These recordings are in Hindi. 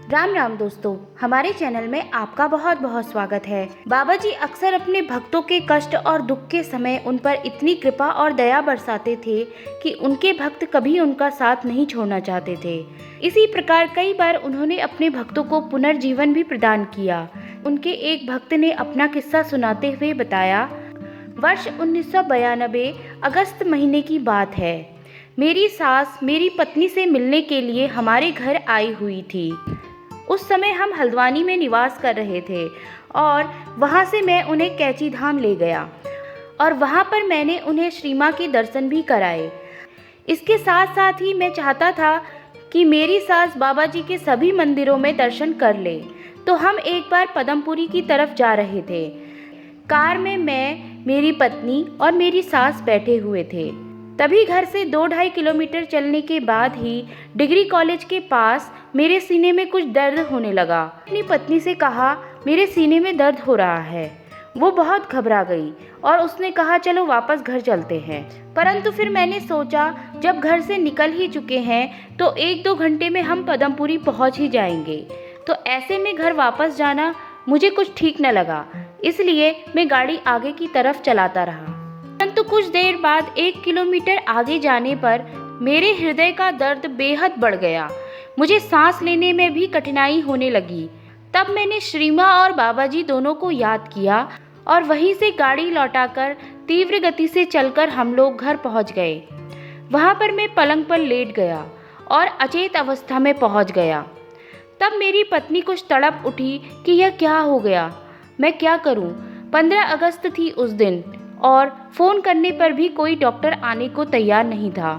राम राम दोस्तों, हमारे चैनल में आपका बहुत बहुत स्वागत है। बाबा जी अक्सर अपने भक्तों के कष्ट और दुख के समय उन पर इतनी कृपा और दया बरसाते थे कि उनके भक्त कभी उनका साथ नहीं छोड़ना चाहते थे। इसी प्रकार कई बार उन्होंने अपने भक्तों को पुनर्जीवन भी प्रदान किया। उनके एक भक्त ने अपना किस्सा सुनाते हुए बताया, वर्ष 1992 अगस्त महीने की बात है। मेरी सास मेरी पत्नी से मिलने के लिए हमारे घर आई हुई थी। उस समय हम हल्द्वानी में निवास कर रहे थे और वहाँ से मैं उन्हें कैची धाम ले गया और वहाँ पर मैंने उन्हें श्री माँ के दर्शन भी कराए। इसके साथ साथ ही मैं चाहता था कि मेरी सास बाबा जी के सभी मंदिरों में दर्शन कर ले। तो हम एक बार पदमपुरी की तरफ जा रहे थे। कार में मैं, मेरी पत्नी और मेरी सास बैठे हुए थे। तभी घर से 2-2.5 किलोमीटर चलने के बाद ही डिग्री कॉलेज के पास मेरे सीने में कुछ दर्द होने लगा। अपनी पत्नी से कहा, मेरे सीने में दर्द हो रहा है। वो बहुत घबरा गई और उसने कहा, चलो वापस घर चलते हैं। परंतु फिर मैंने सोचा, जब घर से निकल ही चुके हैं तो 1-2 घंटे में हम पदमपुरी पहुंच ही जाएंगे। तो ऐसे में घर वापस जाना मुझे कुछ ठीक न लगा, इसलिए मैं गाड़ी आगे की तरफ चलाता रहा। परंतु कुछ देर बाद 1 किलोमीटर आगे जाने पर मेरे हृदय का दर्द बेहद बढ़ गया। मुझे सांस लेने में भी कठिनाई होने लगी। तब मैंने श्री माँ और बाबा जी दोनों को याद किया और वहीं से गाड़ी लौटाकर तीव्र गति से चलकर हम लोग घर पहुंच गए। वहां पर मैं पलंग पर लेट गया और अचेत अवस्था में पहुंच गया। तब मेरी पत्नी कुछ तड़प उठी कि यह क्या हो गया, मैं क्या करूं। 15 अगस्त थी उस दिन और फ़ोन करने पर भी कोई डॉक्टर आने को तैयार नहीं था।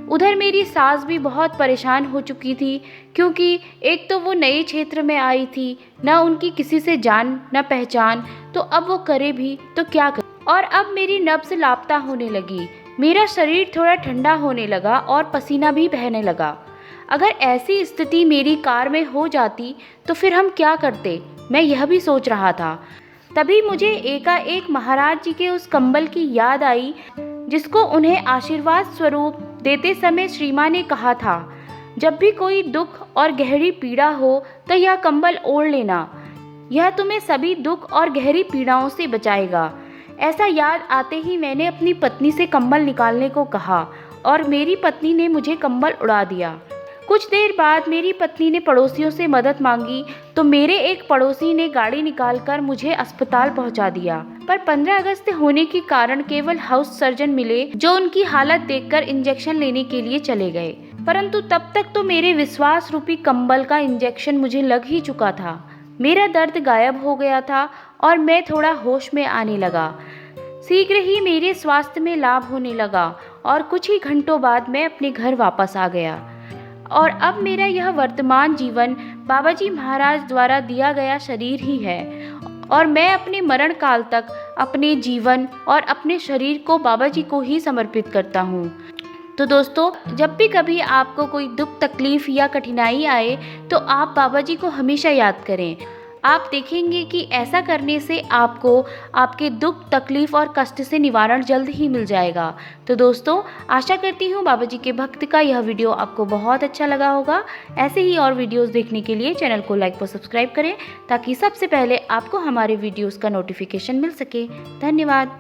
उधर मेरी सास भी बहुत परेशान हो चुकी थी, क्योंकि एक तो वो नए क्षेत्र में आई थी, न उनकी किसी से जान न पहचान, तो अब वो करे भी तो क्या करे। और अब मेरी नब्ज़ लापता होने लगी, मेरा शरीर थोड़ा ठंडा होने लगा और पसीना भी बहने लगा। अगर ऐसी स्थिति मेरी कार में हो जाती तो फिर हम क्या करते, मैं यह भी सोच रहा था। तभी मुझे एकाएक महाराज जी के उस कंबल की याद आई, जिसको उन्हें आशीर्वाद स्वरूप देते समय श्री माँ ने कहा था, जब भी कोई दुख और गहरी पीड़ा हो तो यह कंबल ओढ़ लेना, यह तुम्हें सभी दुख और गहरी पीड़ाओं से बचाएगा। ऐसा याद आते ही मैंने अपनी पत्नी से कंबल निकालने को कहा और मेरी पत्नी ने मुझे कंबल उड़ा दिया। कुछ देर बाद मेरी पत्नी ने पड़ोसियों से मदद मांगी तो मेरे एक पड़ोसी ने गाड़ी निकालकर मुझे अस्पताल पहुंचा दिया। पर 15 अगस्त होने के कारण केवल हाउस सर्जन मिले, जो उनकी हालत देखकर इंजेक्शन लेने के लिए चले गए। परंतु तब तक तो मेरे विश्वास रूपी कंबल का इंजेक्शन मुझे लग ही चुका था। मेरा दर्द गायब हो गया था और मैं थोड़ा होश में आने लगा। शीघ्र ही मेरे स्वास्थ्य में लाभ होने लगा और कुछ ही घंटों बाद मैं अपने घर वापस आ गया। और अब मेरा यह वर्तमान जीवन बाबा जी महाराज द्वारा दिया गया शरीर ही है और मैं अपने मरण काल तक अपने जीवन और अपने शरीर को बाबा जी को ही समर्पित करता हूँ। तो दोस्तों, जब भी कभी आपको कोई दुख, तकलीफ या कठिनाई आए तो आप बाबा जी को हमेशा याद करें। आप देखेंगे कि ऐसा करने से आपको आपके दुख, तकलीफ और कष्ट से निवारण जल्द ही मिल जाएगा। तो दोस्तों, आशा करती हूँ बाबा जी के भक्त का यह वीडियो आपको बहुत अच्छा लगा होगा। ऐसे ही और वीडियोस देखने के लिए चैनल को लाइक और सब्सक्राइब करें, ताकि सबसे पहले आपको हमारे वीडियोस का नोटिफिकेशन मिल सके। धन्यवाद।